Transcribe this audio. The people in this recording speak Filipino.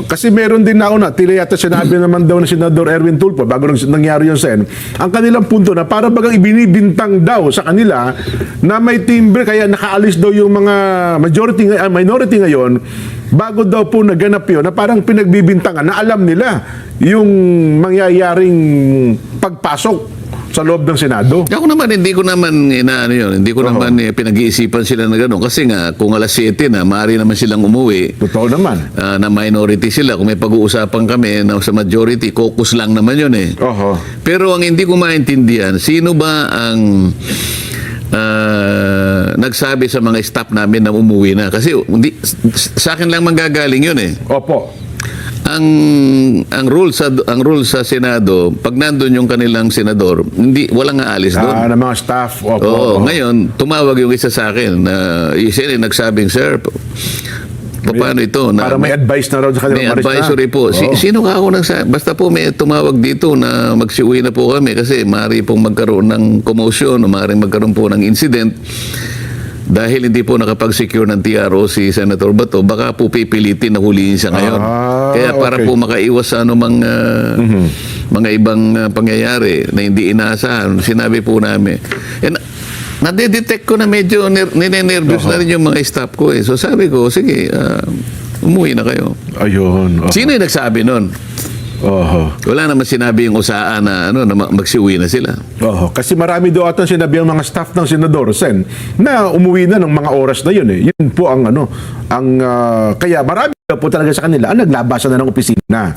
Kasi meron din nauna, tila yata sinabi naman daw ng Senador Erwin Tulfo bago nangyari yung Sen, ang kanilang punto na para bagang ibinibintang daw sa kanila na may timbre kaya nakaalis daw yung mga minority ngayon bago daw po naganap yun na parang pinagbibintangan na alam nila yung mangyayaring pagpasok sa loob ng Senado. Ako naman, hindi ko naman hindi ko naman pinag-iisipan sila na gano'n. Kasi nga, kung alas 7 na, maaari naman silang umuwi. Totoo naman. Na minority sila. Kung may pag-uusapan kami na sa majority, caucus lang naman yun eh. Pero ang hindi ko maintindihan, sino ba ang nagsabi sa mga staff namin na umuwi na? Kasi sa akin lang manggagaling yun eh. Opo. Ang rule sa Senado, pag nandoon yung kanilang senador, walang aalis doon. Ng mga staff. Opo. Oo, ngayon tumawag yung isa sa akin na isa nagsabing, sir, paano ito? Para may advice na raw sa kanilang may advisory po. Sino ka ako nagsabi? Basta po may tumawag dito na magsiuwi na po kami kasi maaari pong magkaroon ng commotion o maaari magkaroon po ng incident. Dahil hindi po nakapag-secure ng TRO si Senator Bato, baka po pipilitin na huliin siya ngayon. Kaya para po makaiwas sa anumang mga ibang pangyayari na hindi inaasahan, sinabi po namin. And nade-detect ko na medyo ninenervous na rin yung mga staff ko eh. So sabi ko, sige, umuwi na kayo. Ayun. Sino yung nagsabi nun? Wala naman sinabi yung usaan na magsiuwi na sila. Kasi marami daw ata sinabi ang mga staff ng Senador Sen na umuwi na ng mga oras na yun eh. Yun po ang kaya marami daw po talaga sa kanila ang naglabasan na ng opisina.